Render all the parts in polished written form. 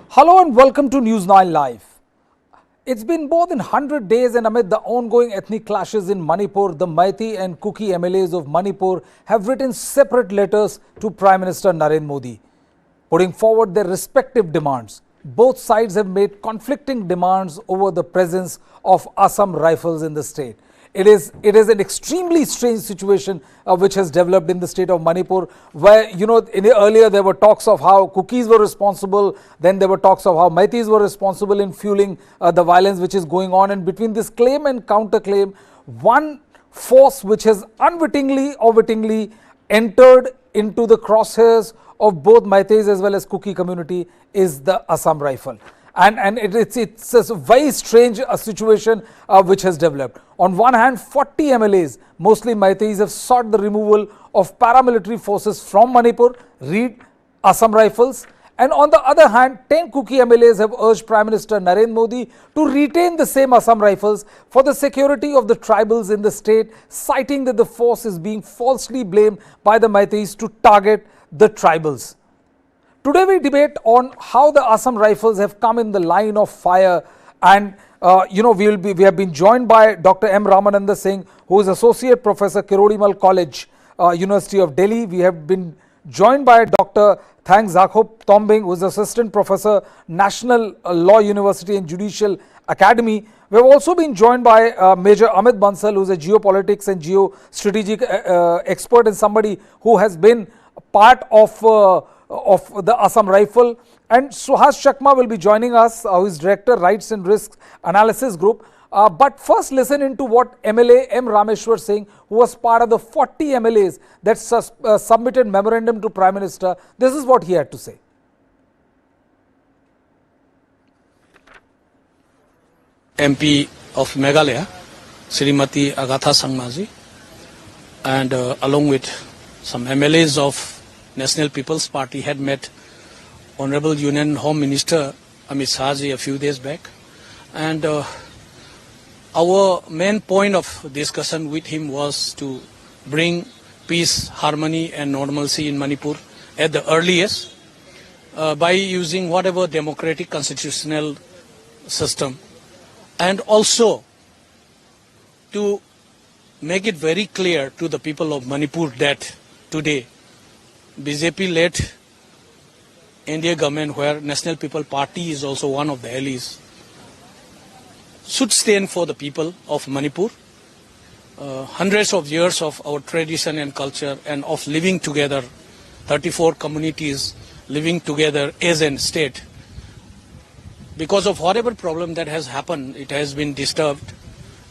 Hello and welcome to News9 Live. It's been more than 100 days and amid the ongoing ethnic clashes in Manipur, the Meitei and Kuki MLAs of Manipur have written separate letters to Prime Minister Narendra Modi, putting forward their respective demands. Both sides have made conflicting demands over the presence of Assam Rifles in the state. It is an extremely strange situation which has developed in the state of Manipur, where, earlier there were talks of how Kukis were responsible, then there were talks of how Meiteis were responsible in fueling the violence which is going on. And between this claim and counterclaim, one force which has unwittingly or wittingly entered into the crosshairs of both Meiteis as well as Kuki community is the Assam Rifle. And it's a very strange situation which has developed. On one hand, 40 MLAs, mostly Meiteis, have sought the removal of paramilitary forces from Manipur, read Assam Rifles. And on the other hand, 10 Kuki MLAs have urged Prime Minister Narendra Modi to retain the same Assam Rifles for the security of the tribals in the state, citing that the force is being falsely blamed by the Meiteis to target the tribals. Today we debate on how the Assam Rifles have come in the line of fire, and we have been joined by Dr. M. Ramananda Singh, who is Associate Professor, Kirodimal College, University of Delhi. We have been joined by Dr. Thangzakhup Tombing, who is Assistant Professor, National Law University and Judicial Academy. We have also been joined by Major Amit Bansal, who is a geopolitics and Geo-Strategic Expert and somebody who has been part of the Assam Rifle, and Suhas Chakma will be joining us, who is Director, Rights and Risks Analysis Group. But first listen into what MLA M. Rameshwar Singh, who was part of the 40 MLAs that submitted memorandum to Prime Minister. This is what he had to say. MP of Meghalaya, Srimati Agatha Sangmaji, and along with some MLAs of National People's Party had met Honorable Union Home Minister Amit Bansal a few days back, and our main point of discussion with him was to bring peace, harmony and normalcy in Manipur at the earliest by using whatever democratic constitutional system, and also to make it very clear to the people of Manipur that today BJP-led India government, where National People Party is also one of the allies, should stand for the people of Manipur. Hundreds of years of our tradition and culture and of living together, 34 communities living together as a state. Because of whatever problem that has happened, it has been disturbed,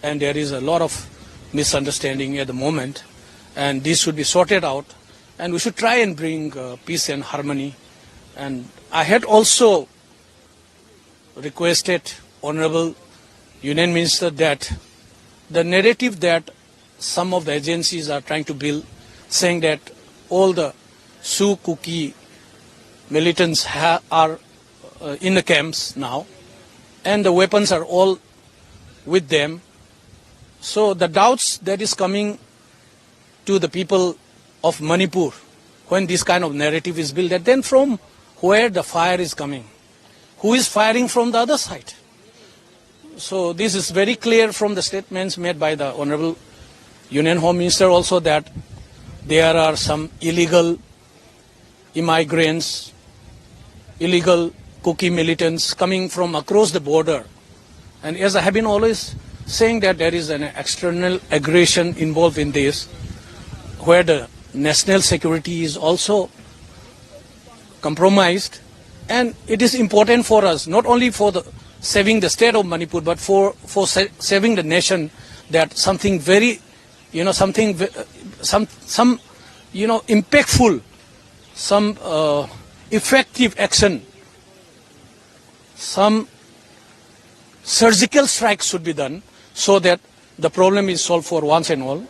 and there is a lot of misunderstanding at the moment, and this should be sorted out. And we should try and bring peace and harmony. And I had also requested Honorable Union Minister that the narrative that some of the agencies are trying to build, saying that all the Sioux Kuki militants are in the camps now, and the weapons are all with them. So the doubts that is coming to the people of Manipur when this kind of narrative is built, and then from where the fire is coming, who is firing from the other side. So this is very clear from the statements made by the Honorable Union Home Minister also, that there are some illegal immigrants, illegal Kuki militants coming from across the border. And as I have been always saying, that there is an external aggression involved in this, where the national security is also compromised, and it is important for us, not only for saving the state of Manipur, but for saving the nation, that something very, impactful, some effective action, some surgical strikes should be done, so that the problem is solved for once and all.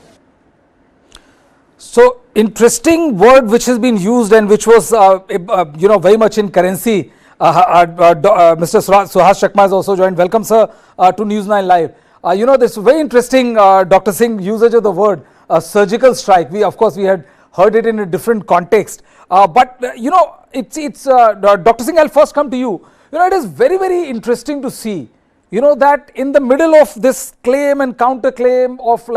So, interesting word which has been used and which was, very much in currency. Mr. Suhas Chakma has also joined. Welcome, sir, to News9 Live. This very interesting, Dr. Singh, usage of the word surgical strike. We had heard it in a different context. But it's Dr. Singh, I'll first come to you. It is very, very interesting to see, that in the middle of this claim and counter-claim of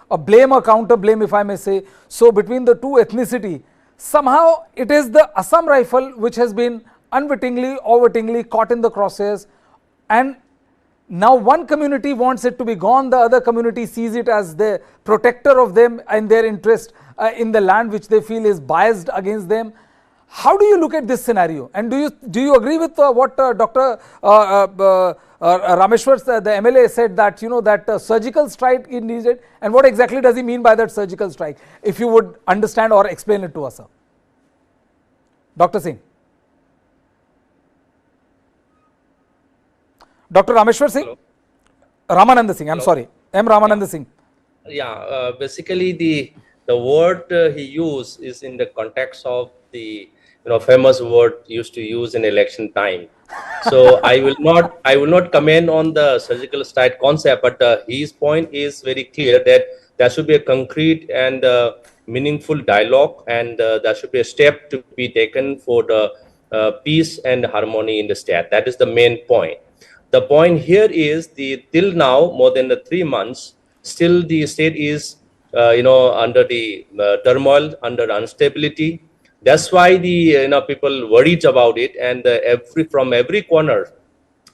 a blame or counter-blame, if I may say, so between the two ethnicity, somehow it is the Assam Rifle which has been unwittingly or wittingly caught in the crosshairs, and now one community wants it to be gone, the other community sees it as the protector of them and their interest in the land which they feel is biased against them. How do you look at this scenario? And do you agree with what Dr. Rameshwar, the MLA, said that that surgical strike is needed? And what exactly does he mean by that surgical strike? If you would understand or explain it to us, sir. Dr. Singh. Dr. Rameshwar Singh? Hello. Ramananda Singh, I'm sorry. M. Ramananda Singh. Yeah, basically the word he used is in the context of the famous word used to use in election time. So I will not comment on the surgical strike concept, but his point is very clear that there should be a concrete and meaningful dialogue, and there should be a step to be taken for the peace and harmony in the state. That is the main point. The point here is till now, more than the 3 months, still the state is under the turmoil, under instability. That's why the people worried about it, and from every corner,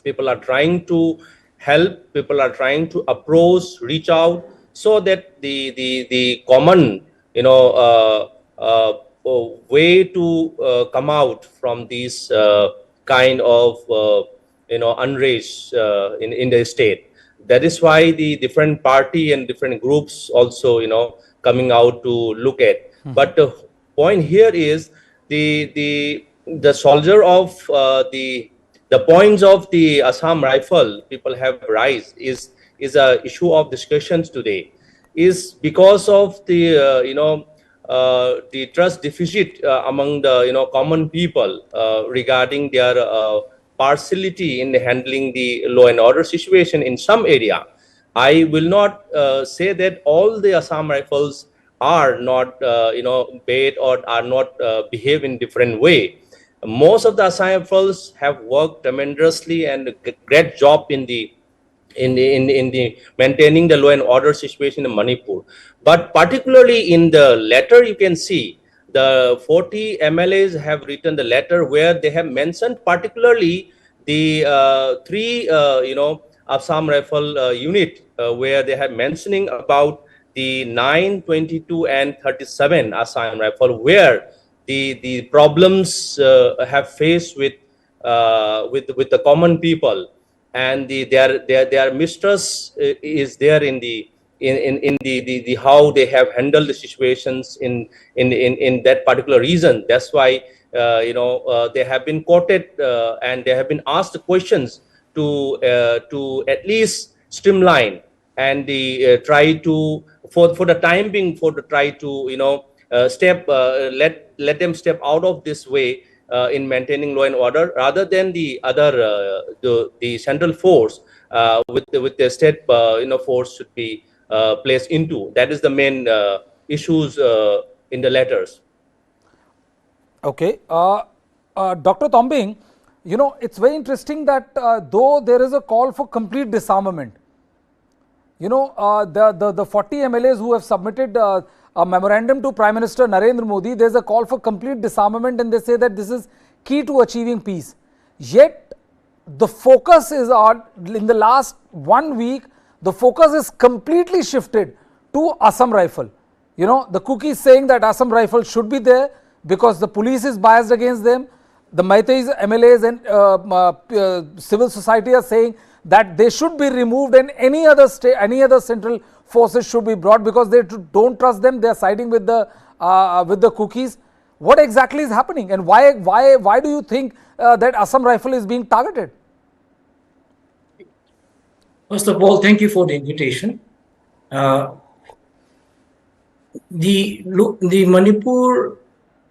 people are trying to help. People are trying to approach, reach out, so that the common way to come out from these kind of unrest in the state. That is why the different party and different groups also coming out to look at. But the point here is the soldier of the points of the Assam Rifle people have raised is a issue of discussions today, is because of the the trust deficit among the common people regarding their partiality in handling the law and order situation in some area. I will not say that all the Assam Rifles are not bad or are not behave in different way. Most of the Assam Rifles have worked tremendously and a great job in the maintaining the law and order situation in Manipur. But particularly in the letter, you can see the 40 MLAs have written the letter where they have mentioned particularly the three Assam Rifle unit where they have mentioning about the 9, 22 and 37 Assam Rifle, where the problems have faced with the common people, and their mistrust is there in the how they have handled the situations in that particular region. That's why they have been quoted and they have been asked questions to at least streamline and try to for the time being try to let them step out of this way in maintaining law and order, rather than the other the central force with the state force should be placed into. That is the main issues in the letters. Okay, Dr. Tombing, it's very interesting that though there is a call for complete disarmament, the 40 MLAs who have submitted a memorandum to Prime Minister Narendra Modi, there is a call for complete disarmament, and they say that this is key to achieving peace. Yet the focus is on, in the last 1 week, the focus is completely shifted to Assam Rifle. The Kuki is saying that Assam Rifle should be there because the police is biased against them. The Meitei's MLAs and civil society are saying that they should be removed, and any other central forces should be brought because they don't trust them. They are siding with the Kukis. What exactly is happening, and why do you think that Assam Rifle is being targeted? First of all, thank you for the invitation. The Manipur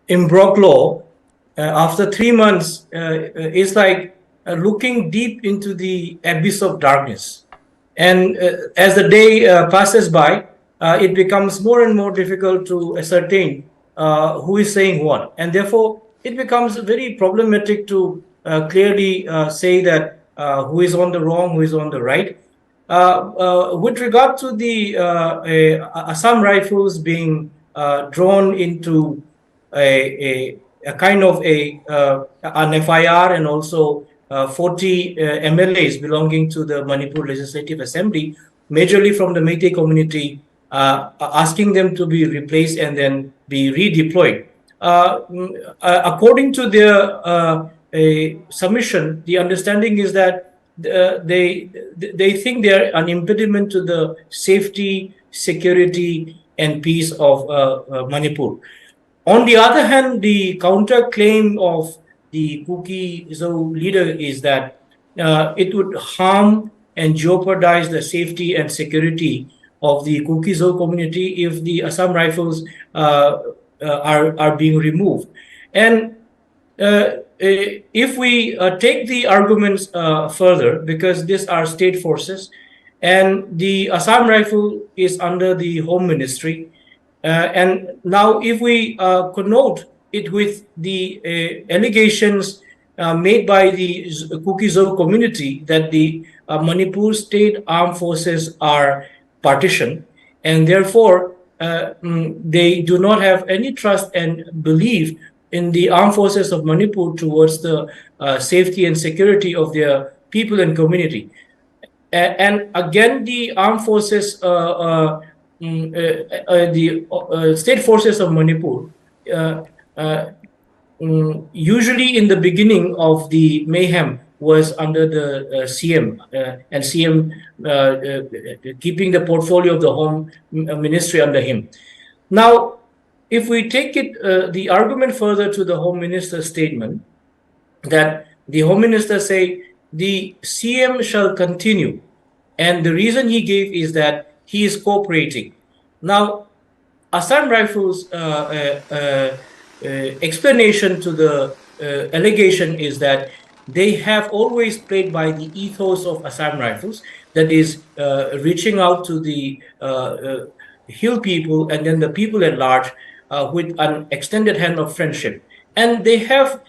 imbroglio after 3 months is like looking deep into the abyss of darkness, and as the day passes by, it becomes more and more difficult to ascertain who is saying what, and therefore it becomes very problematic to clearly say that who is on the wrong, who is on the right. With regard to the Assam Rifles being drawn into a kind of an FIR, and also 40 MLAs belonging to the Manipur Legislative Assembly, majorly from the Meitei community, asking them to be replaced and then be redeployed. According to their submission, the understanding is that they think they are an impediment to the safety, security, and peace of Manipur. On the other hand, the counter claim of the Kuki leader is that it would harm and jeopardize the safety and security of the Kuki community if the Assam Rifles are being removed. And if we take the arguments further, because these are state forces, and the Assam Rifle is under the Home Ministry, and now if we connote it with the allegations made by the Kuki community that the Manipur State Armed Forces are partitioned, and therefore they do not have any trust and belief in the armed forces of Manipur towards the safety and security of their people and community. And again, the armed forces, the state forces of Manipur, usually in the beginning of the mayhem was under the CM, and CM keeping the portfolio of the Home Ministry under him. Now, if we take it, the argument further to the Home Minister's statement, that the Home Minister say the CM shall continue, and the reason he gave is that he is cooperating. Now, Assam Rifles' explanation to the allegation is that they have always played by the ethos of Assam Rifles, that is reaching out to the hill people and then the people at large with an extended hand of friendship. And they have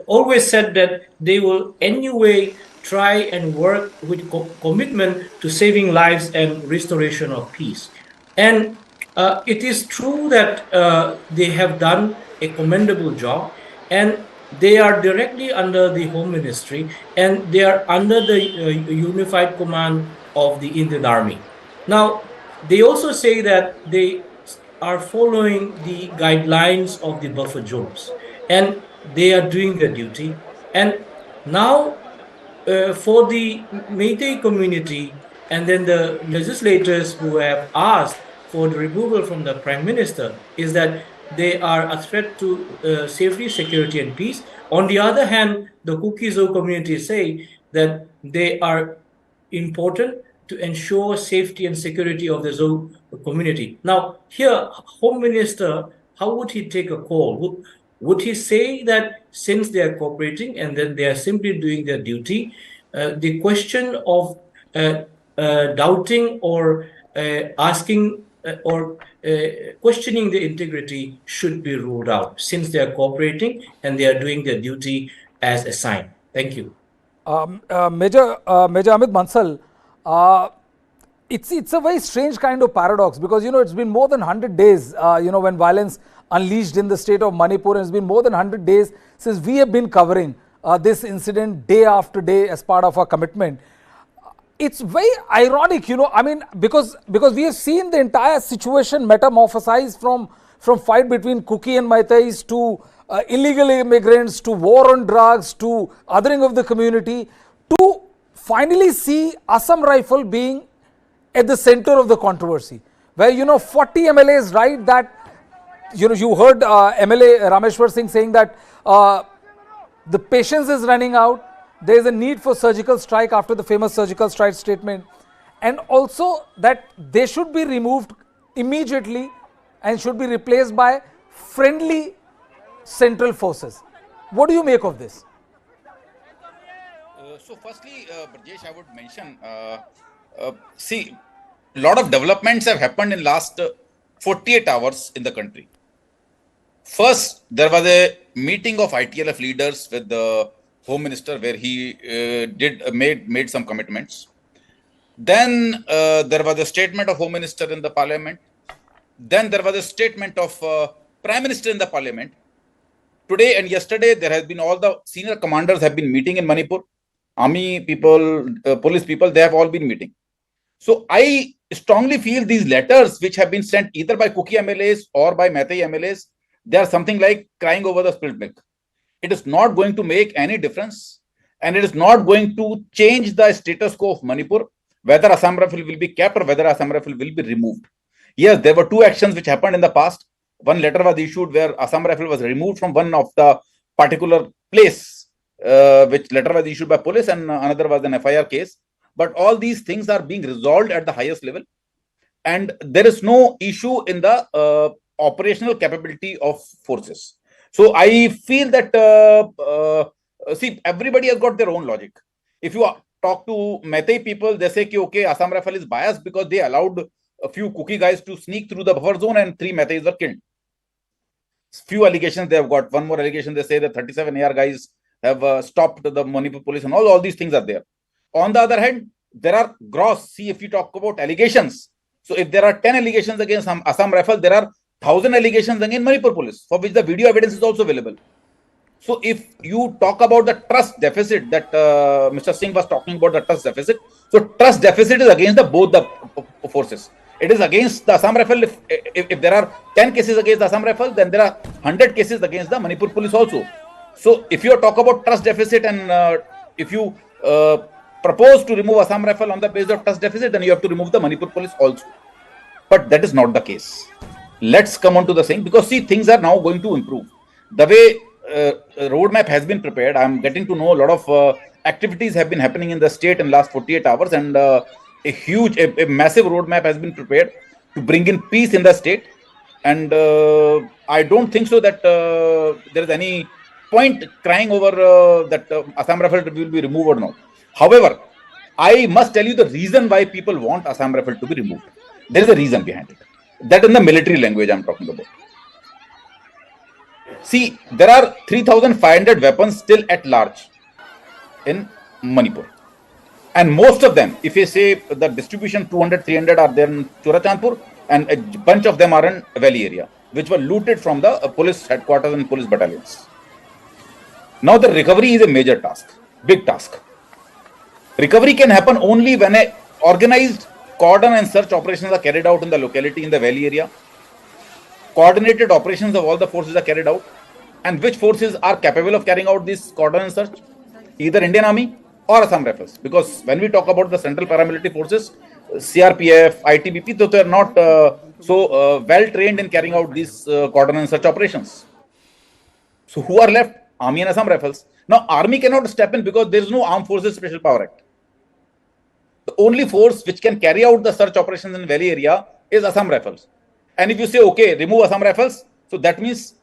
always said that they will anyway try and work with commitment to saving lives and restoration of peace. And it is true that they have done a commendable job, and they are directly under the Home Ministry, and they are under the unified command of the Indian Army. Now, they also say that they are following the guidelines of the buffer zones, and they are doing their duty. And now, for the Meitei community and then the legislators who have asked for the removal from the Prime Minister, is that they are a threat to safety, security, and peace. On the other hand, the Kuki community say that they are important to ensure safety and security of the Zhou community. Now, here, Home Minister, how would he take a call? Would he say that since they are cooperating and then they are simply doing their duty, the question of doubting or asking or questioning the integrity should be ruled out, since they are cooperating and they are doing their duty as assigned? Thank you. Major Amit Bansal, it's a very strange kind of paradox, because it's been more than 100 days when violence unleashed in the state of Manipur, and it's been more than 100 days since we have been covering this incident day after day as part of our commitment. It's very ironic, because we have seen the entire situation metamorphosize from fight between Kuki and Meiteis to illegal immigrants, to war on drugs, to othering of the community, to finally see Assam Rifle being at the center of the controversy, where 40 MLAs write that, you heard MLA Rameshwar Singh saying that the patience is running out. There is a need for surgical strike after the famous surgical strike statement, and also that they should be removed immediately and should be replaced by friendly central forces. What do you make of this? So firstly, Brajesh, I would mention, see, a lot of developments have happened in last 48 hours in the country. First, there was a meeting of ITLF leaders with the Home Minister where he made some commitments. Then there was a statement of Home Minister in the Parliament. Then there was a statement of Prime Minister in the Parliament. Today and yesterday, there has been all the senior commanders have been meeting in Manipur. Army people, police people, they have all been meeting. So I strongly feel these letters which have been sent either by Kuki MLAs or by Meitei MLAs, they are something like crying over the spilled milk. It is not going to make any difference, and it is not going to change the status quo of Manipur, whether Assam Rifle will be kept or whether Assam Rifle will be removed. Yes, there were two actions which happened in the past. One letter was issued where Assam Rifle was removed from one of the particular place, which letter was issued by police, and another was an FIR case. But all these things are being resolved at the highest level, and there is no issue in the operational capability of forces. So I feel that see, everybody has got their own logic. If you talk to Meitei people, they say, okay, Assam Rifle is biased because they allowed a few Kuki guys to sneak through the buffer zone and 3 Meiteis were killed. Few allegations they have got. One more allegation, they say that 37 AR guys have stopped the Manipur police, and all these things are there. On the other hand, there are gross. See, if you talk about allegations, so if there are 10 allegations against Assam Rifle, there are 1,000 allegations against Manipur police, for which the video evidence is also available. So if you talk about the trust deficit that Mr. Singh was talking about, the trust deficit, so trust deficit is against both the forces. It is against the Assam Rifle. If there are 10 cases against the Assam Rifle, then there are 100 cases against the Manipur police also. So if you talk about trust deficit, and if you propose to remove Assam Rifle on the basis of trust deficit, then you have to remove the Manipur police also. But that is not the case. Let's come on to the thing, because see, things are now going to improve. The way roadmap has been prepared, I'm getting to know a lot of activities have been happening in the state in last 48 hours, and a massive roadmap has been prepared to bring in peace in the state. And I don't think so that there is any point crying over that Assam Rifle will be removed or not. However, I must tell you the reason why people want Assam Rifle to be removed. There is a reason behind it. That in the military language I'm talking about. See, there are 3,500 weapons still at large in Manipur. And most of them, if you say the distribution 200, 300 are there in Churachandpur, and a bunch of them are in Valley area, which were looted from the police headquarters and police battalions. Now the recovery is a major task, big task. Recovery can happen only when a organized cordon and search operations are carried out in the locality in the Valley area. Coordinated operations of all the forces are carried out. And which forces are capable of carrying out this cordon and search? Either Indian Army or Assam Rifles. Because when we talk about the central paramilitary forces, CRPF, ITBP, so they are not well trained in carrying out these cordon and search operations. So who are left? Army and Assam Rifles. Now Army cannot step in because there is no Armed Forces Special Power Act. The only force which can carry out the search operations in Valley area is Assam Rifles. And if you say, okay, remove Assam Rifles, so that means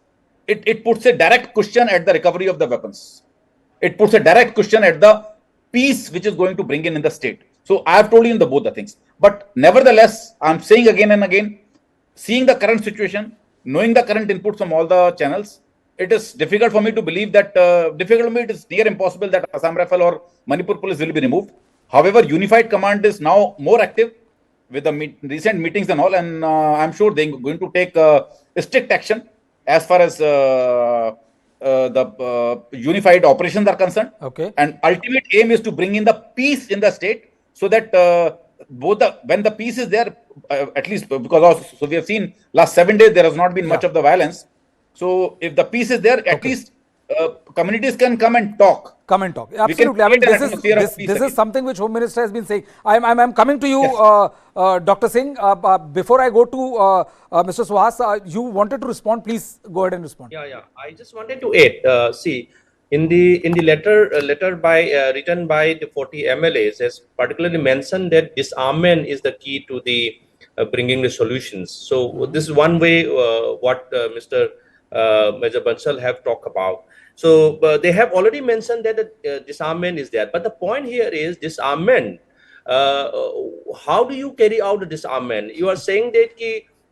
it puts a direct question at the recovery of the weapons. It puts a direct question at the peace which is going to bring in the state. So I have told you in both the things. But nevertheless, I'm saying again and again, seeing the current situation, knowing the current inputs from all the channels, it is difficult for me to believe that, it is near impossible that Assam Rifle or Manipur police will be removed. However, Unified Command is now more active with the recent meetings and all, and I'm sure they're going to take strict action as far as the unified operations are concerned. Okay. And ultimate aim is to bring in the peace in the state, so that when the peace is there, at least because we have seen last 7 days there has not been much of the violence. So if the peace is there, at least communities can come and talk. Absolutely. I mean, this is something which Home Minister has been saying. I'm coming to you, yes. Dr. Singh. Before I go to Mr. Suhas, you wanted to respond. Please go ahead and respond. Yeah. I just wanted to add. See, in the letter written by the 40 MLAs, has particularly mentioned that disarmament is the key to the bringing the solutions. So this is one way what Mr. Major Bansal have talked about. So they have already mentioned that the disarmament is there. But the point here is disarmament. How do you carry out the disarmament? You are saying that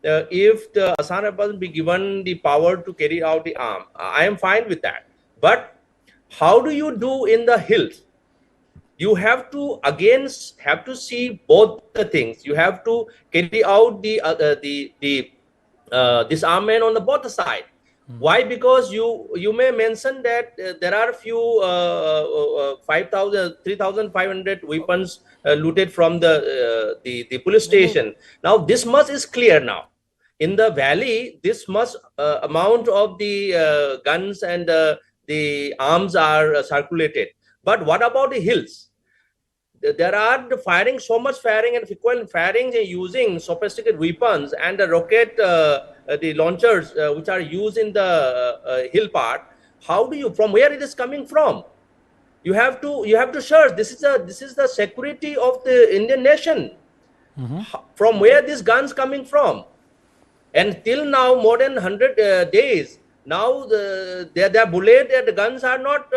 if the Assam Rifles be given the power to carry out the arm. I am fine with that. But how do you do in the hills? You have to again have to see both the things. You have to carry out the disarmament on the both side. Why? Because you may mention that there are few 3,500 weapons looted from the police station. Now this much is clear now. In the valley, this much amount of the guns and the arms are circulated. But what about the hills? There are the firing, so much firing and frequent firing using sophisticated weapons and the rocket, the launchers which are used in the hill part. How do you, from where it is coming from? You have to search. This is the security of the Indian nation. From where these guns coming from? And till now, more than 100 days, now their bullet and the guns are not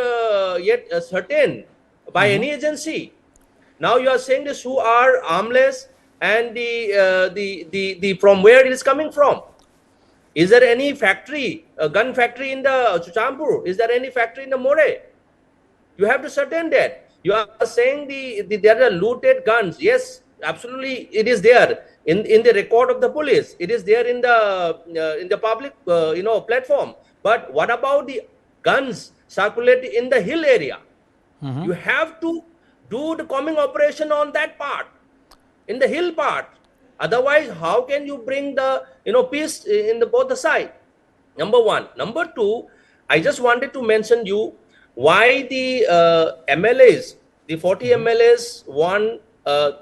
yet certain by any agency. Now you are saying this who are armless and the from where it is coming from? Is there any factory, a gun factory in the Chuchampur? Is there any factory in the More? You have to certain that. You are saying there are looted guns. Yes, absolutely, it is there in the record of the police. It is there in the public platform. But what about the guns circulated in the hill area? You have to do the combing operation on that part, in the hill part. Otherwise, how can you bring the peace in the both the side? Number one. Number two, I just wanted to mention you why the MLAs, the 40 MLAs won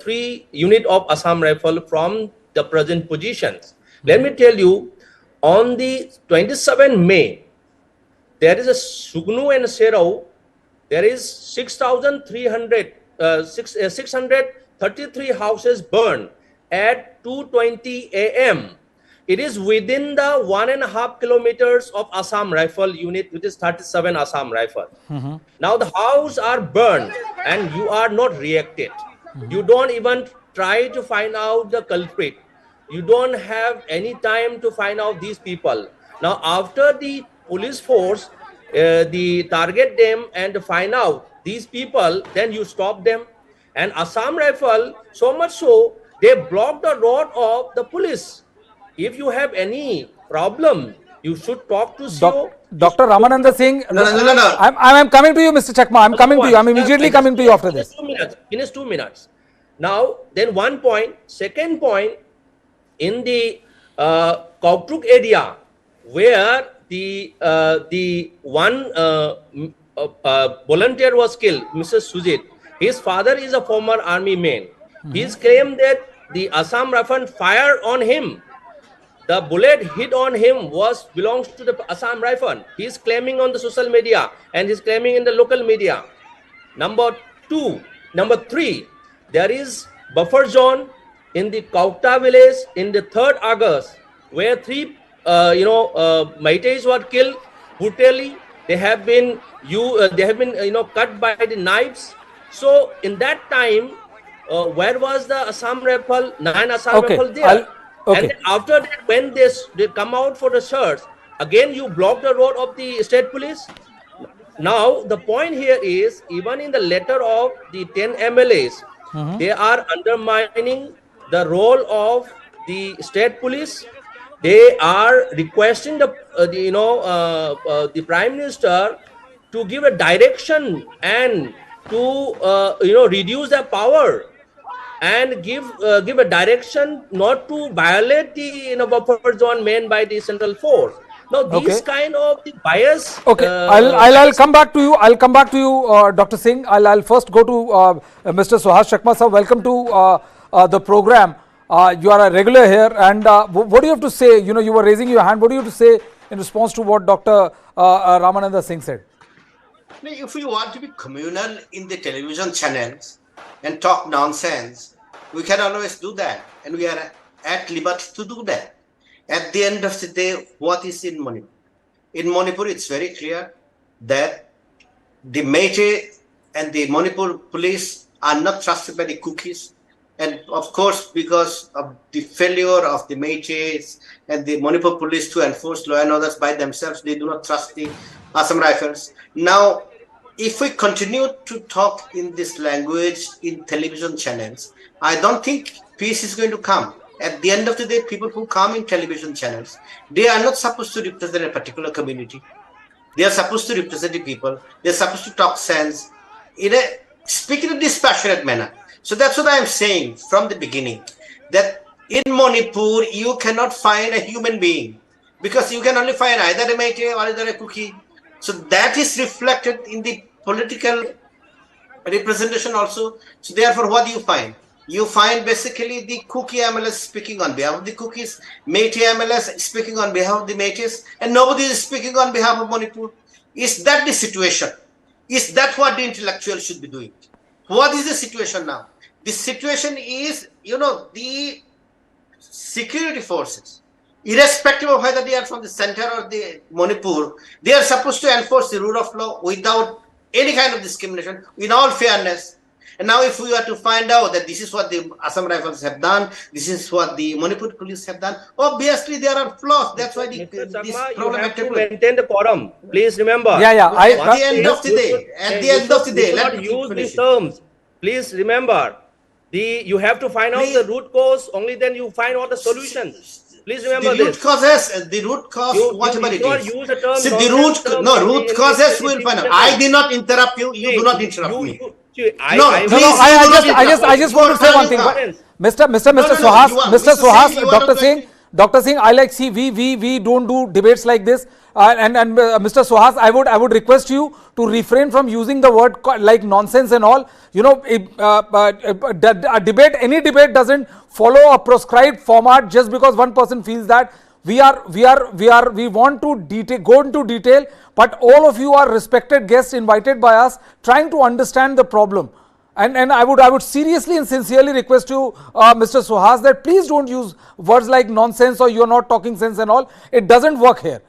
3 unit of Assam Rifle from the present positions. Let me tell you, on the 27th May, there is a Sugnu and Serau. There is 633 houses burned at 2:20 a.m. It is within the 1.5 kilometers of Assam Rifle unit, which is 37 Assam Rifle. Now the house are burned and you are not reacted. You don't even try to find out the culprit. You don't have any time to find out these people. Now after the police force the target them and find out these people, then you stop them. And Assam Rifle, so much so, they blocked the road of the police. If you have any problem, you should talk to CO. Dr. Ramananda Singh, No. I'm coming to you, Mr. Chakma. I'm coming to you. I'm immediately coming to you after this. Finish 2 minutes. Now, then one point. Second point, in the Kautruk area, where the one volunteer was killed, Mr. Sujit. His father is a former army man. He's claimed that the Assam Rifle fired on him. The bullet hit on him belongs to the Assam Rifle. He's claiming on the social media and he's claiming in the local media. Number 3, there is buffer zone in the Kaukta village in the 3rd August, where 3 Meiteis were killed brutally. They have been cut by the knives. So in that time, where was the Assam Rifle? 9 Assam Rifle there. And then after that, when they come out for the search, again you block the road of the state police. Now the point here is, even in the letter of the 10 MLAs, they are undermining the role of the state police. They are requesting the Prime Minister to give a direction and to reduce their power and give a direction not to violate the buffer zone made by the central force. Now these kind of the bias. I'll come back to you. I'll come back to you, Dr. Singh. I'll first go to Mr. Suhas Chakma. Sir, welcome to the program. You are a regular here, and what do you have to say? You were raising your hand. What do you have to say in response to what Dr. Ramananda Singh said? If we want to be communal in the television channels and talk nonsense, we can always do that, and we are at liberty to do that. At the end of the day, what is in Manipur? In Manipur, it's very clear that the Meitei and the Manipur police are not trusted by the Kukis. And of course, because of the failure of the Meiteis and the Manipur police to enforce law and orders by themselves, they do not trust the Assam Rifles. Now, if we continue to talk in this language in television channels, I don't think peace is going to come. At the end of the day, people who come in television channels, they are not supposed to represent a particular community. They are supposed to represent the people. They're supposed to talk sense in a speak in a dispassionate manner. So that's what I'm saying from the beginning, that in Manipur, you cannot find a human being because you can only find either a Meitei or either a Kuki. So that is reflected in the political representation also. So therefore, what do you find? You find basically the Kuki MLAs speaking on behalf of the Kukis, Meitei MLAs speaking on behalf of the Meiteis, and nobody is speaking on behalf of Manipur. Is that the situation? Is that what the intellectuals should be doing? What is the situation now? The situation is, the security forces, irrespective of whether they are from the center or the Manipur, they are supposed to enforce the rule of law without any kind of discrimination, in all fairness. And now if we are to find out that this is what the Assam Rifles have done, this is what the Manipur police have done, obviously there are flaws. That's why this problem you have to maintain the quorum. Please remember. Yeah. At the end of the day, let me use these terms. Please remember, you have to find out the root cause. Only then you find out the solution. Please remember the root causes. The root cause. Whatever it is. Use the term. See, root causes will find out. I did not interrupt you. You do not interrupt me. I just want to say one thing, Mr. Suhas, Dr. Singh, we don't do debates like this, and Mr. Suhas, I would request you to refrain from using the word like nonsense and all. Any debate doesn't follow a prescribed format just because one person feels that. We want to go into detail, but all of you are respected guests invited by us, trying to understand the problem. And I would seriously and sincerely request you, Mr. Suhas, that please don't use words like nonsense or you're not talking sense and all. It doesn't work here.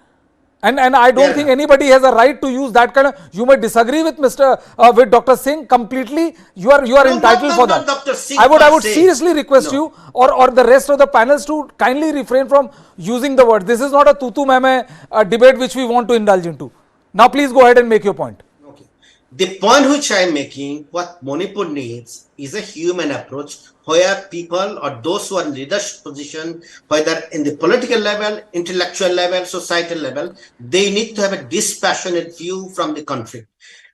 And I don't think anybody has a right to use that kind of. You may disagree with with Dr. Singh completely. You are entitled for that. Dr. Singh I would seriously request you or the rest of the panels to kindly refrain from using the word. This is not a tutu meme debate which we want to indulge into. Now please go ahead and make your point. Okay. The point which I am making, what Manipur needs is a human approach where people or those who are in leadership position, whether in the political level, intellectual level, societal level, they need to have a dispassionate view from the conflict.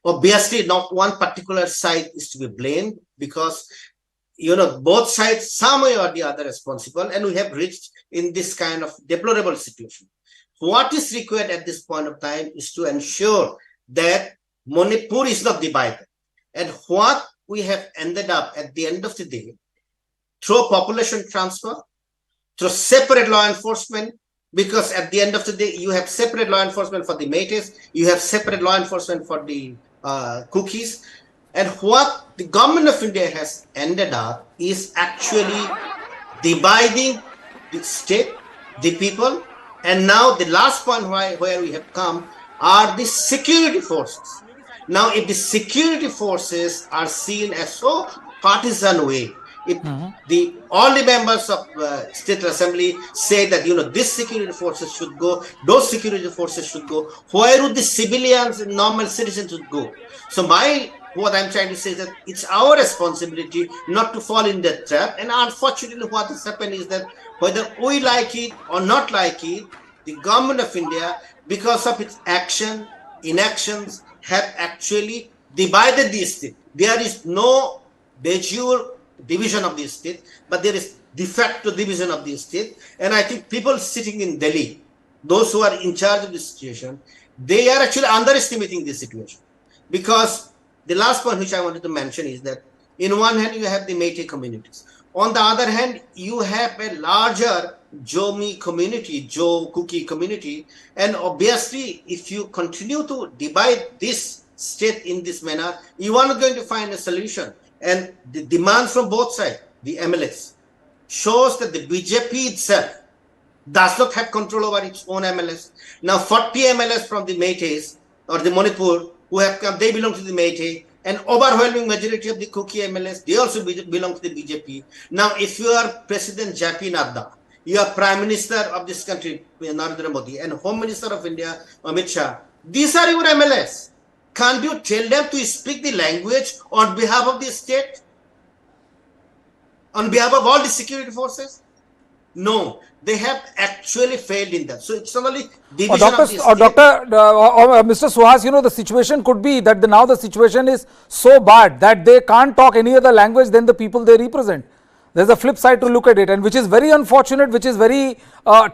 Obviously, not one particular side is to be blamed because, both sides, some way or the other, responsible, and we have reached in this kind of deplorable situation. What is required at this point of time is to ensure that Manipur is not divided. And what we have ended up at the end of the day, through population transfer, through separate law enforcement, because at the end of the day, you have separate law enforcement for the Meiteis, you have separate law enforcement for the Kukis. And what the government of India has ended up is actually dividing the state, the people, and now the last point where we have come are the security forces. Now, if the security forces are seen as so partisan way, if all the members of state assembly say that this security forces should go, those security forces should go, where would the civilians and normal citizens should go? So what I'm trying to say is that it's our responsibility not to fall in that trap. And unfortunately, what has happened is that whether we like it or not like it, the government of India, because of its inactions, have actually divided the state. There is no de jure division of the state, but there is de facto division of the state. And I think people sitting in Delhi, those who are in charge of the situation, they are actually underestimating the situation. Because the last point which I wanted to mention is that in one hand you have the Meitei communities. On the other hand, you have a larger Jomi community, Jo Kuki community. And obviously, if you continue to divide this state in this manner, you are not going to find a solution. And the demand from both sides, the MLAs, shows that the BJP itself does not have control over its own MLAs. Now, 40 MLAs from the Meiteis or the Manipur who have come, they belong to the Meitei. An overwhelming majority of the Kuki MLAs, they also belong to the BJP. Now, if you are President J.P. Nadda, you are Prime Minister of this country, Narendra Modi, and Home Minister of India, Amit Shah, these are your MLAs. Can't you tell them to speak the language on behalf of the state? On behalf of all the security forces? No, they have actually failed in that. So it's not only division of the state. Mr. Suhas, you know, the situation could be that now the situation is so bad that they can't talk any other language than the people they represent. There's a flip side to look at it, and which is very unfortunate, which is very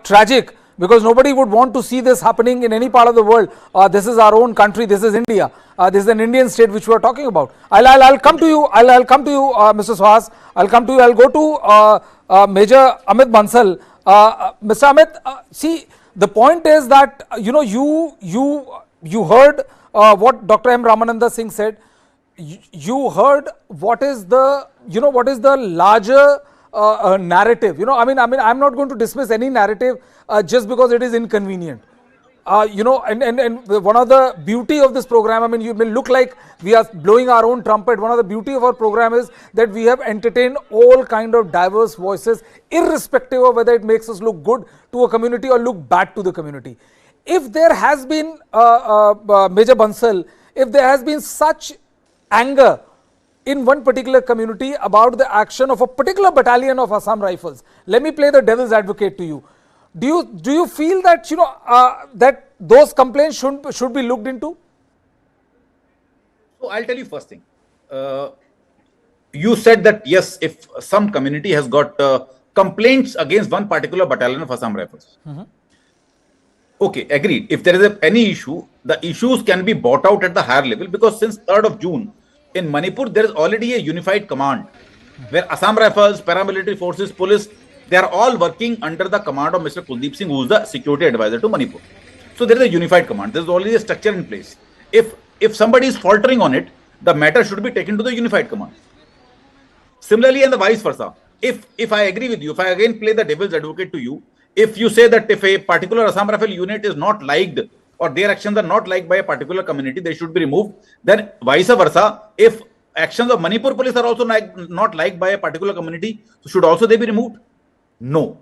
tragic, because nobody would want to see this happening in any part of the world. This is our own country. This is India. This is an Indian state which we are talking about. I'll come to you. I'll come to you, Mr. Suhas. I'll come to you. I'll go to Major Amit Bansal. Mr. Amit, see, the point is that you heard what Dr. M. Ramananda Singh said. You heard what is the larger narrative. I'm not going to dismiss any narrative just because it is inconvenient. And one of the beauty of this program, you may look like we are blowing our own trumpet. One of the beauty of our program is that we have entertained all kind of diverse voices, irrespective of whether it makes us look good to a community or look bad to the community. If there has been, Major Bansal, if there has been such anger in one particular community about the action of a particular battalion of Assam Rifles, let me play the devil's advocate to you. Do you feel that that those complaints should be looked into? So I'll tell you first thing. You said that yes, if some community has got complaints against one particular battalion of Assam Rifles. Okay, agreed. If there is any issue, the issues can be brought out at the higher level, because since 3rd of June in Manipur there is already a unified command where Assam Rifles, paramilitary forces, police, they are all working under the command of Mr. Kuldeep Singh, who is the security advisor to Manipur. So there is a unified command. There is already a structure in place. If somebody is faltering on it, the matter should be taken to the unified command. Similarly, and the vice versa. If I agree with you, if I again play the devil's advocate to you, if you say that if a particular Assam Rifle unit is not liked or their actions are not liked by a particular community, they should be removed. Then vice versa, if actions of Manipur police are also not liked by a particular community, so should also they be removed? No.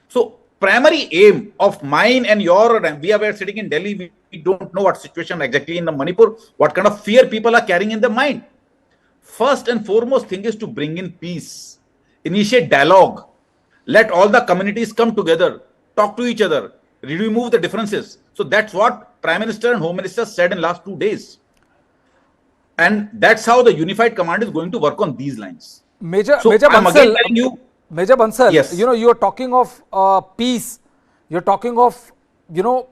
So primary aim of mine and your, we are sitting in Delhi, we don't know what situation exactly in the Manipur, what kind of fear people are carrying in their mind. First and foremost thing is to bring in peace, initiate dialogue, let all the communities come together, talk to each other, remove the differences. So that's what Prime Minister and Home Minister said in last 2 days. And that's how the unified command is going to work on these lines. Major Bansal, Major Bansal, yes. You are talking of peace. You're talking of,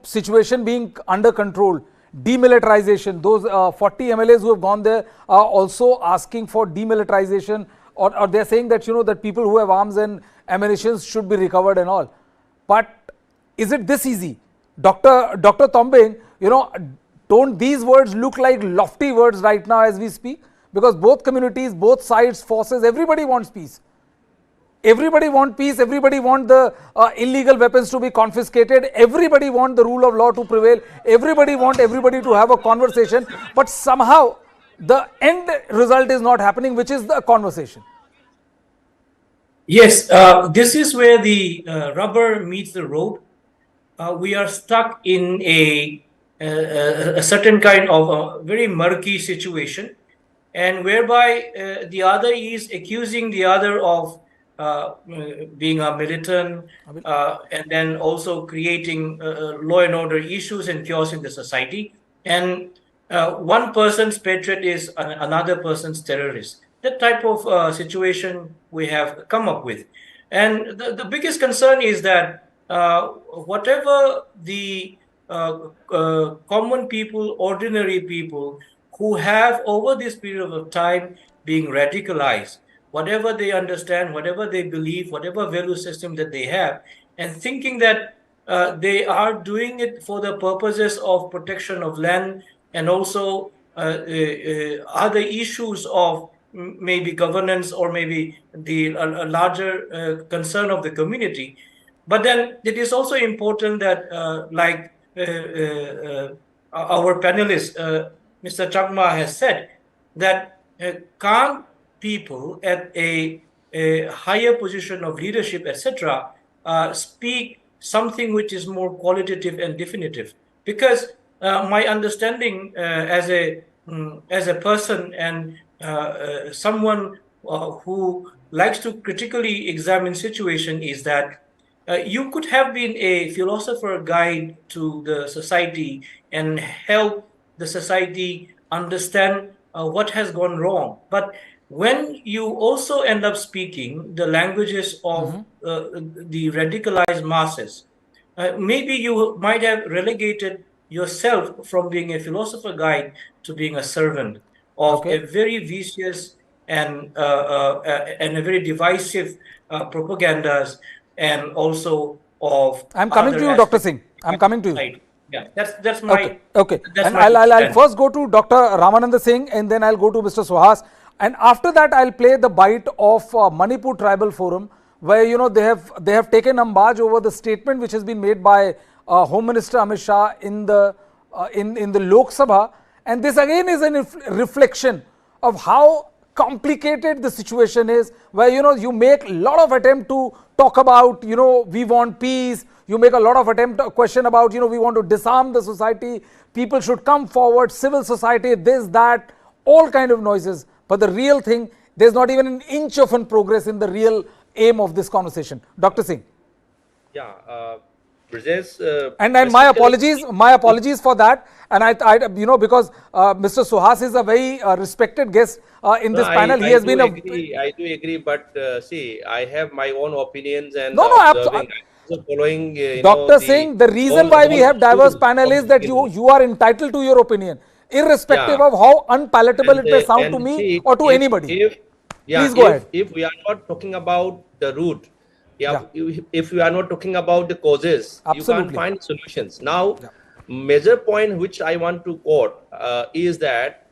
situation being under control, demilitarization. Those 40 MLAs who have gone there are also asking for demilitarization, or they're saying that, that people who have arms and ammunition should be recovered and all. But is it this easy? Dr. Tombing, don't these words look like lofty words right now as we speak? Because both communities, both sides, forces, everybody wants peace. Everybody wants peace, everybody wants the illegal weapons to be confiscated, everybody wants the rule of law to prevail, everybody wants everybody to have a conversation, but somehow the end result is not happening, which is the conversation. Yes, this is where the rubber meets the road. We are stuck in a certain kind of a very murky situation, and whereby the other is accusing the other of being a militant, and then also creating law and order issues and chaos in the society. And one person's patriot is another person's terrorist. That type of situation we have come up with. And the biggest concern is that whatever the common people, ordinary people who have over this period of time being radicalized, whatever they understand, whatever they believe, whatever value system that they have, and thinking that they are doing it for the purposes of protection of land and also other issues of maybe governance or maybe the larger concern of the community. But then it is also important that our panelist, Mr. Chakma, has said, that can't people at a higher position of leadership, etc., speak something which is more qualitative and definitive? Because my understanding as a person and someone who likes to critically examine situation is that you could have been a philosopher guide to the society and help the society understand what has gone wrong. But when you also end up speaking the languages of the radicalized masses, maybe you might have relegated yourself from being a philosopher guide to being a servant of Okay. a very vicious and a very divisive propagandas, and also of I'm coming other to you, Dr. aspects Singh. of I'm coming to you. society. Yeah, that's Okay, my okay. that's And my I'll stand. first go to Dr. Ramananda Singh, and then I'll go to Mr. Suhas. And after that, I'll play the bite of Manipur Tribal Forum, where they have taken umbrage over the statement which has been made by Home Minister Amit Shah in the Lok Sabha, and this again is a reflection of how complicated the situation is, where you make a lot of attempt to talk about we want peace. You make a lot of attempt question about we want to disarm the society, people should come forward, civil society, this, that, all kind of noises. But the real thing, there's not even an inch of progress in the real aim of this conversation. Dr. Singh. Yeah, Brajesh, And my apologies for that. And I because Mr. Suhas is a very respected guest in this panel. He has been I do agree, but see, I have my own opinions and no, observing, also following, Dr. Singh, the reason why we have diverse panel is that you are entitled to your opinion, irrespective of how unpalatable it may sound to me see, or to anybody. Please go ahead. if we are not talking about the root, if we are not talking about the causes, you can't Absolutely. find solutions. Now, major point which I want to quote is that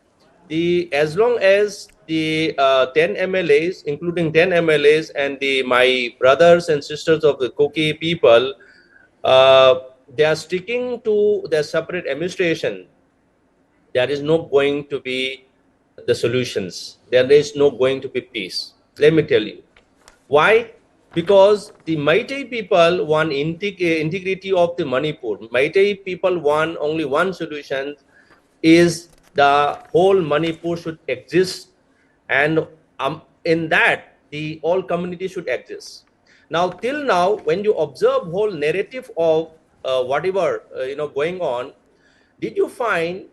as long as the 10 MLAs, including 10 MLAs and my brothers and sisters of the Kuki people, they are sticking to their separate administration, there is no going to be the solutions. There is no going to be peace. Let me tell you. Why? Because the Meitei people want integrity of the Manipur. Meitei people want only one solution, is the whole Manipur should exist, and in that the all community should exist. Now, till now, when you observe whole narrative of whatever going on, did you find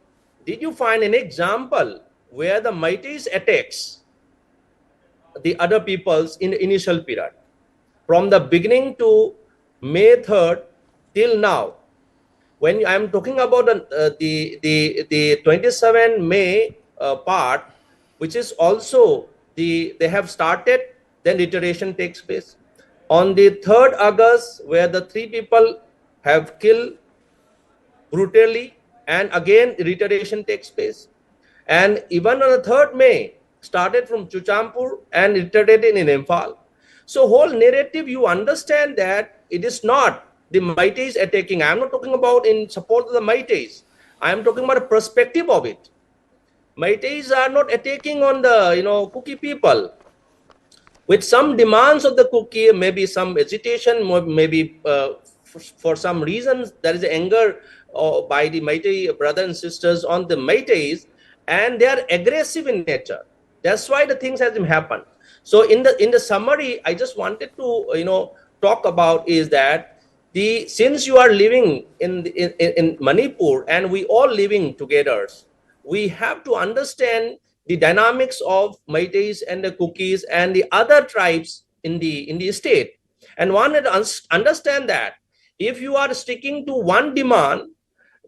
an example where the Meiteis attacks the other peoples in the initial period, from the beginning to May 3rd till now? When I'm talking about the 27 May part, which is also they have started, then iteration takes place. On the 3rd August, where the 3 people have killed brutally, and again reiteration takes place. And even on the 3rd May, started from Chuchampur and iterated in Imphal. So whole narrative, you understand that it is not the Meiteis attacking. I am not talking about in support of the Meiteis. I am talking about a perspective of it. Meiteis are not attacking on the Kuki people. With some demands of the Kuki, maybe some agitation, maybe for some reasons there is anger by the Meitei brothers and sisters on the Meiteis, and they are aggressive in nature. That's why the things has happened. So in the summary, I just wanted to talk about is that since you are living in Manipur and we all living together, we have to understand the dynamics of Meiteis and the Kukis and the other tribes in the state, and one had to understand that if you are sticking to one demand,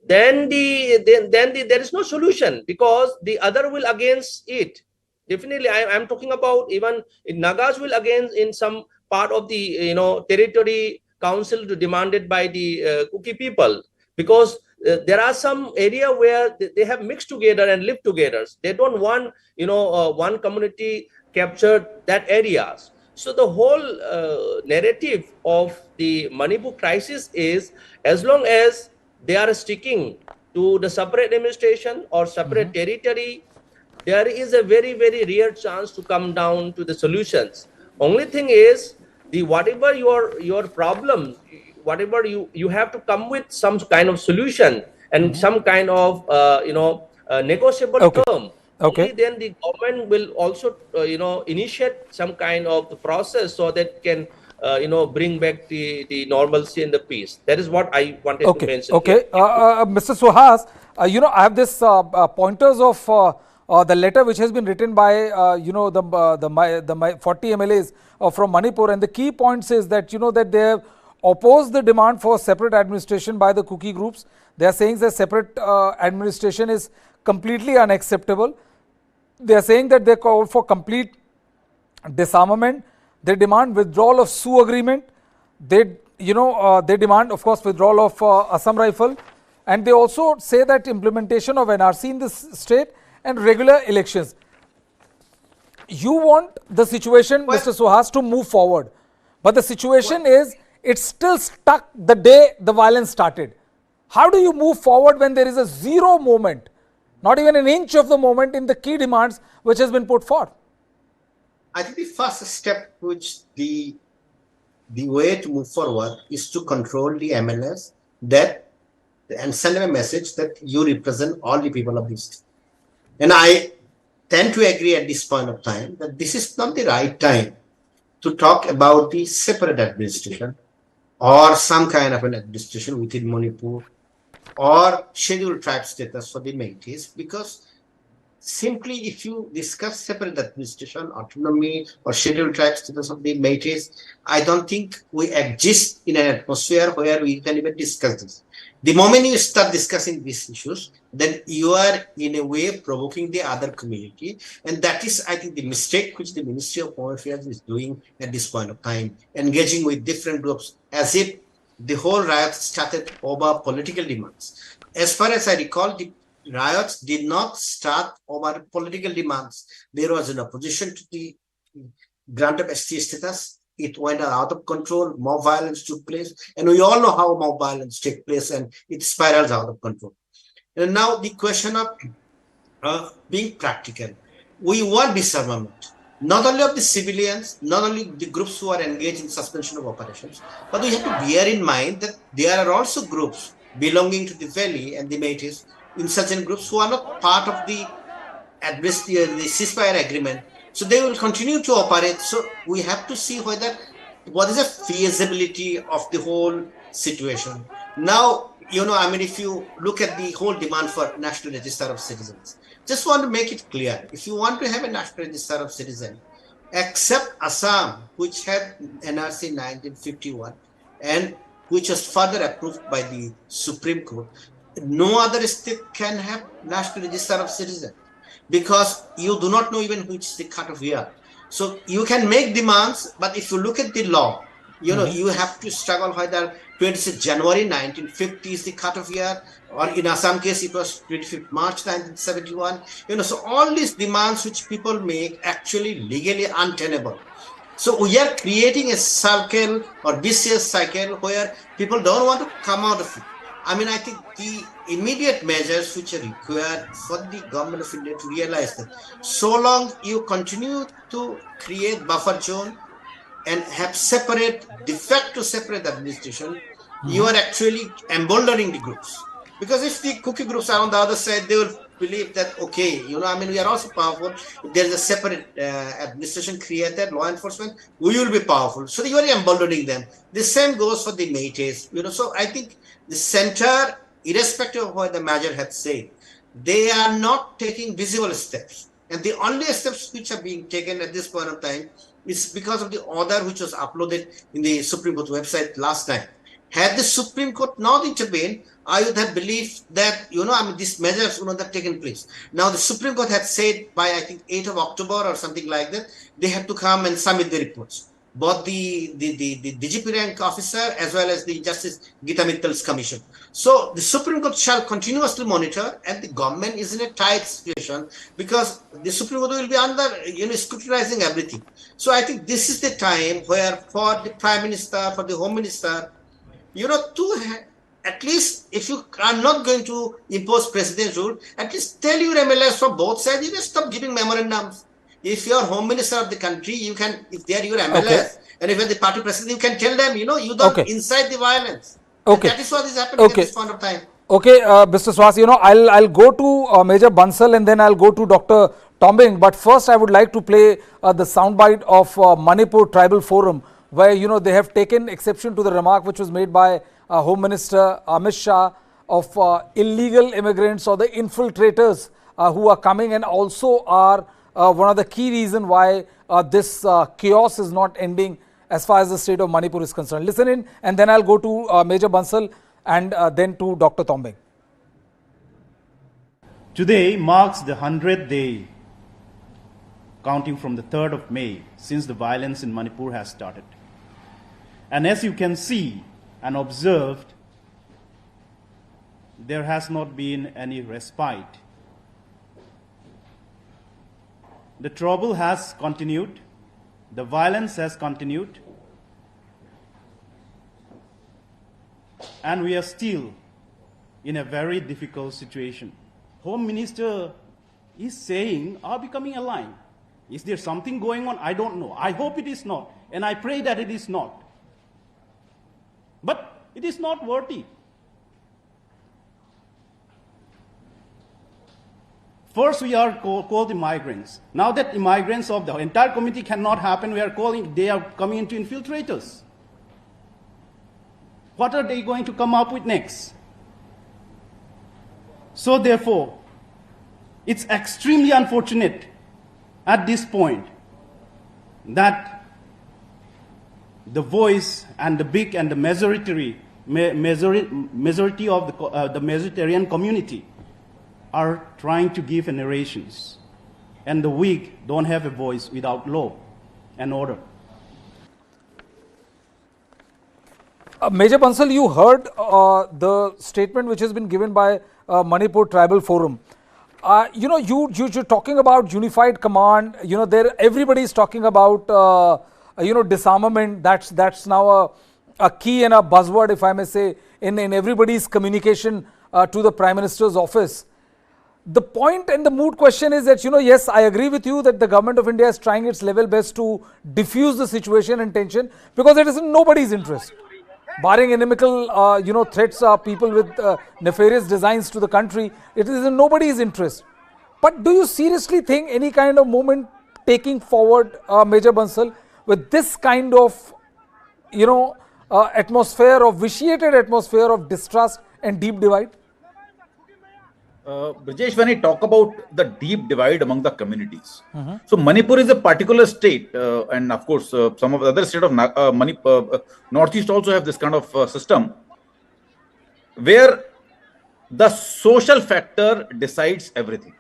then there is no solution, because the other will against it. Definitely, I'm talking about even Nagas will against in some part of the territory council to demanded by the Kuki people, because there are some area where they have mixed together and live together. They don't want one community captured that areas. So the whole narrative of the Manipur crisis is, as long as they are sticking to the separate administration or separate territory, there is a very, very rare chance to come down to the solutions. Only thing is, the whatever your problem, whatever you have to come with some kind of solution and some kind of negotiable Okay. term. Okay. Only then the government will also initiate some kind of the process so that can bring back the normalcy and the peace. That is what I wanted to Okay, mention here. okay. Mr. Suhas, I have this pointers of the letter which has been written by, the 40 MLAs from Manipur, and the key points is that, that they have opposed the demand for separate administration by the Kuki groups. They are saying that separate administration is completely unacceptable. They are saying that they call for complete disarmament. They demand withdrawal of Sioux agreement. They demand, of course, withdrawal of Assam Rifle, and they also say that implementation of NRC in this state and regular elections. You want the situation, Well- Mr. Suhas, to move forward, but the situation is it's still stuck the day the violence started. How do you move forward when there is a zero movement, not even an inch of the movement in the key demands which has been put forth? I think the first step, which the way to move forward, is to control the MLAs and send them a message that you represent all the people of this state. And I tend to agree at this point of time that this is not the right time to talk about the separate administration or some kind of an administration within Manipur or scheduled tribe status for the Meiteis, because simply if you discuss separate administration, autonomy, or scheduled tribe status of the Meiteis, I don't think we exist in an atmosphere where we can even discuss this. The moment you start discussing these issues, then you are in a way provoking the other community. And that is, I think, the mistake which the Ministry of Home Affairs is doing at this point of time, engaging with different groups as if the whole riot started over political demands. As far as I recall, the riots did not start over political demands. There was an opposition to the grant of ST status. It went out of control. Mob violence took place. And we all know how mob violence takes place, and it spirals out of control. And now the question of being practical. We want disarmament, not only of the civilians, not only the groups who are engaged in suspension of operations, but we have to bear in mind that there are also groups belonging to the valley and the Meiteis, insurgent groups, who are not part of the ceasefire agreement. So they will continue to operate. So we have to see what is the feasibility of the whole situation. Now, if you look at the whole demand for National Register of Citizens, just want to make it clear, if you want to have a National Register of Citizens, except Assam, which had NRC in 1951, and which was further approved by the Supreme Court, no other state can have National Register of Citizens, because you do not know even which is the cutoff year. So you can make demands, but if you look at the law, you have to struggle whether 26th January 1950 is the cutoff year, or in Assam case it was 25th March 1971. So all these demands which people make actually legally untenable. So we are creating a circle or vicious cycle where people don't want to come out of it. I think the immediate measures which are required for the government of India to realize that so long you continue to create buffer zone and have separate, de facto separate administration, you are actually emboldening the groups. Because if the Kuki groups are on the other side, they will believe that, okay, we are also powerful. If there is a separate administration created, law enforcement, we will be powerful. So you are emboldening them. The same goes for the Meiteis. So I think the center, irrespective of what the Major had said, they are not taking visible steps. And the only steps which are being taken at this point of time is because of the order which was uploaded in the Supreme Court website last night. Had the Supreme Court not intervened, I would have believed that, these measures would not have taken place. Now, the Supreme Court had said by, I think, 8th of October or something like that, they have to come and submit the reports. Both the DGP rank officer as well as the Justice Gita Mittal's commission. So the Supreme Court shall continuously monitor, and the government is in a tight situation because the Supreme Court will be under, scrutinizing everything. So I think this is the time where for the Prime Minister, for the Home Minister, to at least if you are not going to impose president rule, at least tell your MLAs from both sides, you can stop giving memorandums. If you are home minister of the country, you can, if they are your MLAs, Okay. and if you are the party president, you can tell them, you know, you don't Okay. incite the violence. Okay. And that is what is happening at this point of time. Okay, Mr. Suhas, you know, I'll go to Major Bansal and then I'll go to Dr. Tombing. But first, I would like to play the soundbite of Manipur Tribal Forum, where, you know, they have taken exception to the remark which was made by Home Minister Amit Shah of illegal immigrants or the infiltrators who are coming and also are one of the key reason why this chaos is not ending as far as the state of Manipur is concerned. Listen in, and then I'll go to Major Bansal and then to Dr. Tombing. Today marks the 100th day, counting from the 3rd of May, since the violence in Manipur has started. And as you can see and observed, there has not been any respite. The trouble has continued, the violence has continued, and we are still in a very difficult situation. Home Minister is saying, are we coming aligned? Is there something going on? I don't know. I hope it is not, and I pray that it is not. But it is not worthy. First, we are called the migrants. Now that immigrants of the entire community cannot happen, we are calling, they are coming into infiltrators. What are they going to come up with next? So therefore, it's extremely unfortunate at this point that the voice and the big and the majority of the Mediterranean community are trying to give narrations, and the weak don't have a voice without law and order. Major Bansal, you heard the statement which has been given by Manipur Tribal Forum. You know, you're talking about unified command. You know, there everybody is talking about you know, disarmament. That's now a key and a buzzword, if I may say, in everybody's communication to the Prime Minister's office. The point and the moot question is that, you know, yes, I agree with you that the government of India is trying its level best to diffuse the situation and tension, because it is in nobody's interest. Barring inimical, you know, threats, people with nefarious designs to the country, it is in nobody's interest. But do you seriously think any kind of movement taking forward, Major Bansal, with this kind of, you know, atmosphere of vitiated atmosphere of distrust and deep divide? Brajesh, when I talk about the deep divide among the communities, so Manipur is a particular state, and of course, some of the other states of Manipur, Northeast also have this kind of system, where the social factor decides everything.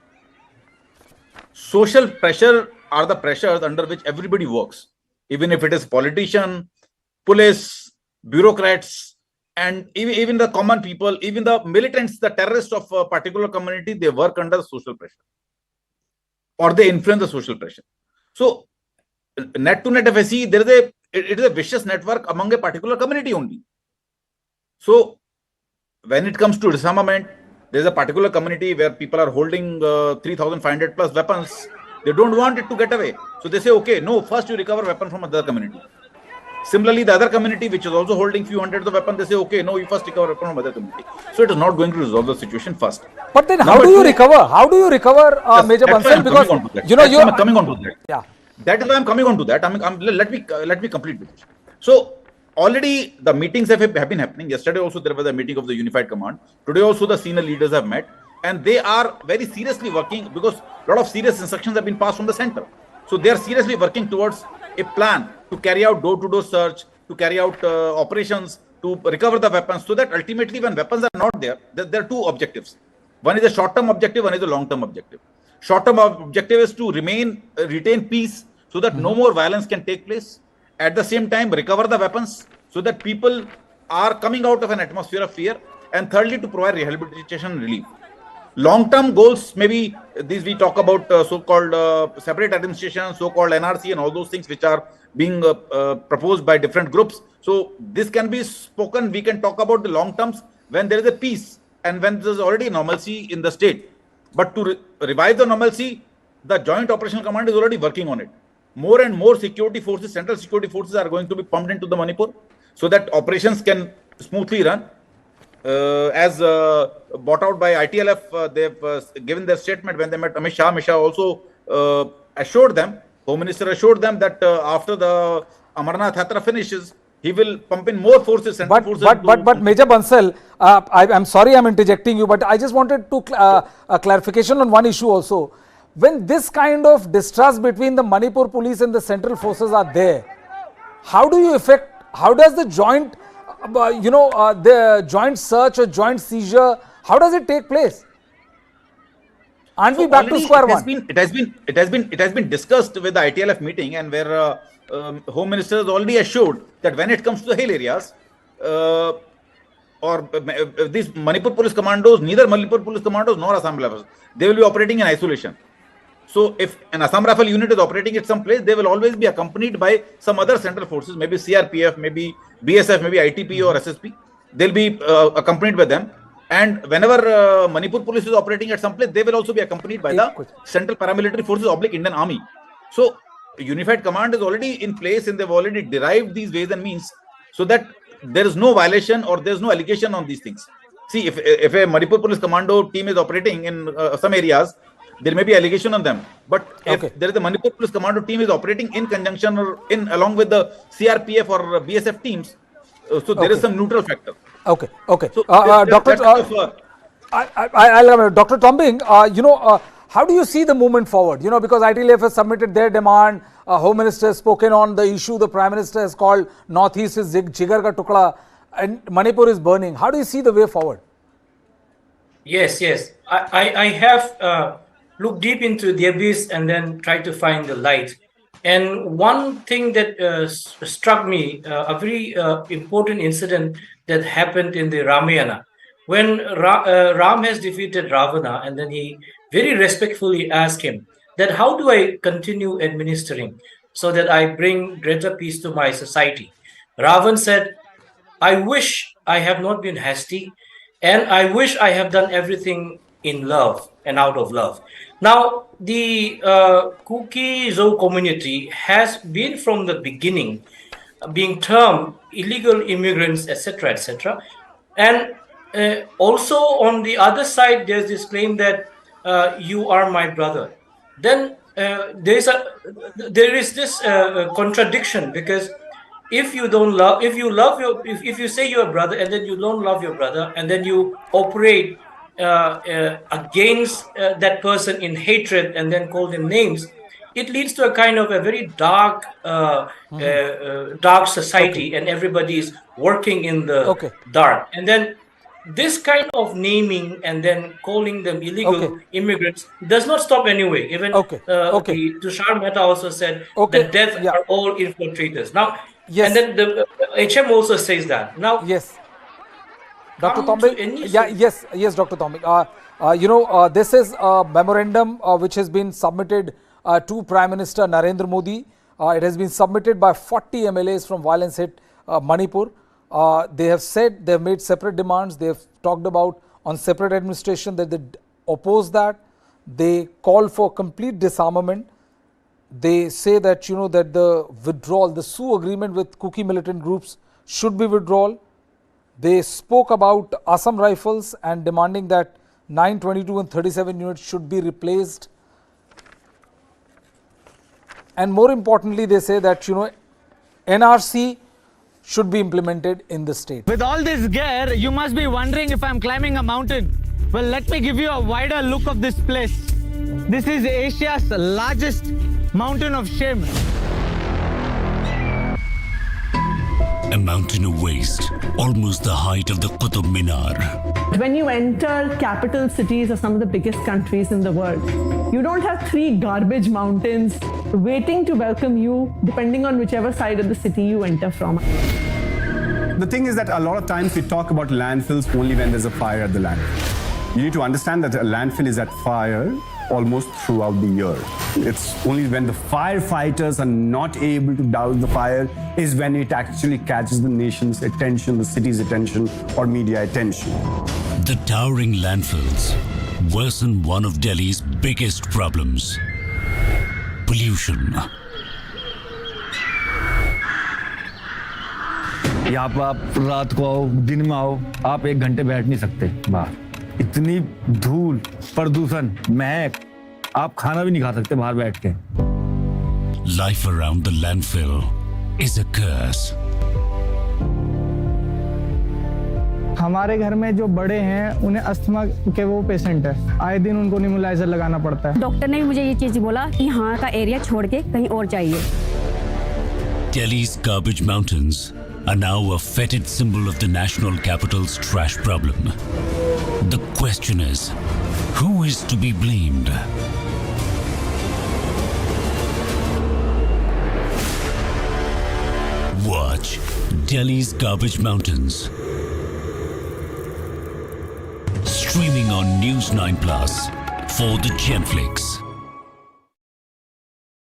Social pressure are the pressures under which everybody works, even if it is politician, police, bureaucrats, and even the common people, even the militants, the terrorists of a particular community, they work under social pressure, or they influence the social pressure. So, net to net, if I see, it is a vicious network among a particular community only. So, when it comes to disarmament, there is a particular community where people are holding 3,500 plus weapons. They don't want it to get away. So they say, okay, no, first you recover weapon from other community. Similarly, the other community, which is also holding few hundreds of weapons, they say, okay, no, you first recover weapon from other community. So it is not going to resolve the situation first. But then how do you recover? How do you recover, Yes, Major that's Bansal? why I'm Because, coming on to that. you know, That's why I'm coming on to that. Yeah. That is why I'm coming on to that. Let me complete with it. So already the meetings have been happening. Yesterday also there was a meeting of the Unified Command. Today also the senior leaders have met, and they are very seriously working, because a lot of serious instructions have been passed from the center. So they are seriously working towards a plan to carry out door-to-door search, to carry out operations, to recover the weapons, so that ultimately when weapons are not there, there are two objectives. One is a short-term objective, one is a long-term objective. Short-term objective is to retain peace, so that no more violence can take place. At the same time, recover the weapons, so that people are coming out of an atmosphere of fear. And thirdly, to provide rehabilitation and relief. Long-term goals, maybe these we talk about so-called separate administration, so-called NRC and all those things which are being proposed by different groups. So this can be spoken, we can talk about the long terms, when there is a peace and when there is already normalcy in the state. But to revive the normalcy, the Joint Operational Command is already working on it. More and more security forces, central security forces are going to be pumped into the Manipur so that operations can smoothly run. As brought out by ITLF, they've given their statement when they met Amit Shah. Amit Shah also assured them, Home Minister assured them that after the Amarnath Yatra finishes, he will pump in more forces. But Major Bansal, I'm sorry I'm interjecting you, but I just wanted to a clarification on one issue also. When this kind of distrust between the Manipur police and the central forces are there, how do you how does the joint, the joint search or joint seizure, how does it take place? Aren't we back to square one? It has been discussed with the ITLF meeting, and where Home Minister has already assured that when it comes to the hill areas, or these Manipur police commandos, neither Manipur police commandos nor Assam Rifles, they will be operating in isolation. So if an Assam Rifle unit is operating at some place, they will always be accompanied by some other central forces, maybe CRPF, maybe BSF, maybe ITP or SSP. They'll be accompanied by them. And whenever Manipur police is operating at some place, they will also be accompanied by the central paramilitary forces / Indian Army. So unified command is already in place, and they've already derived these ways and means so that there is no violation or there is no allegation on these things. See, if a Manipur police commando team is operating in some areas, there may be allegation on them. But if there is a Manipur police commando team is operating in conjunction or along with the CRPF or BSF teams, so there is some neutral factor. Okay. So Dr. Dr. Tombing, how do you see the movement forward? Because ITLF has submitted their demand, Home Minister has spoken on the issue, the Prime Minister has called Northeast is jigar ka tukda, and Manipur is burning. How do you see the way forward? Yes. I have looked deep into the abyss and then tried to find the light. And one thing that struck me, a very important incident that happened in the Ramayana, when Ram has defeated Ravana, and then he very respectfully asked him that how do I continue administering so that I bring greater peace to my society? Ravan said, I wish I have not been hasty, and I wish I have done everything in love and out of love. Now, the Kuki Zo community has been from the beginning being termed illegal immigrants, etc. And also on the other side, there's this claim that you are my brother. Then there is this contradiction, because if you say you're a brother and then you don't love your brother, and then you operate against that person in hatred and then call them names, it leads to a kind of a very dark society, and everybody is working in the dark. And then this kind of naming and then calling them illegal immigrants does not stop anyway. Even Tushar Mehta also said that death are all infiltrators. Now, and then the HM also says that. Now, Dr. Tombing, yes, Dr. Tombing. This is a memorandum which has been submitted to Prime Minister Narendra Modi. It has been submitted by 40 MLAs from violence-hit Manipur. They have said they have made separate demands. They have talked about on separate administration that they oppose that. They call for complete disarmament. They say that that the withdrawal, the Sioux agreement with Kuki militant groups should be withdrawal. They spoke about Assam Rifles and demanding that 922 and 37 units should be replaced. And more importantly, they say that NRC should be implemented in the state. With all this gear, you must be wondering if I'm climbing a mountain. Well, let me give you a wider look of this place. This is Asia's largest mountain of shame. A mountain of waste, almost the height of the Qutub Minar. When you enter capital cities of some of the biggest countries in the world, you don't have 3 garbage mountains waiting to welcome you, depending on whichever side of the city you enter from. The thing is that a lot of times we talk about landfills only when there's a fire at the landfill. You need to understand that a landfill is at fire almost throughout the year. It's only when the firefighters are not able to douse the fire is when it actually catches the nation's attention, the city's attention, or media attention. The towering landfills worsen one of Delhi's biggest problems: pollution. यहाँ पर आप रात को आओ, दिन में आओ, आप 1 घंटे बैठ नहीं सकते बाहर। इतनी धूल, प्रदूषण, महक, आप खाना भी नहीं खा सकते बाहर बैठ के। Life around the landfill is a curse. हमारे घर में जो बड़े हैं उन्हें अस्थमा के वो पेशेंट है, आए दिन उनको नेबुलाइजर लगाना पड़ता है। डॉक्टर ने मुझे ये चीज बोला कि यहाँ का एरिया छोड़ के कहीं और चाहिए। Delhi's garbage mountains are now a fetid symbol of the national capital's trash problem. The question is, who is to be blamed? Watch Delhi's Garbage Mountains. Streaming on News 9 Plus for the Genflix.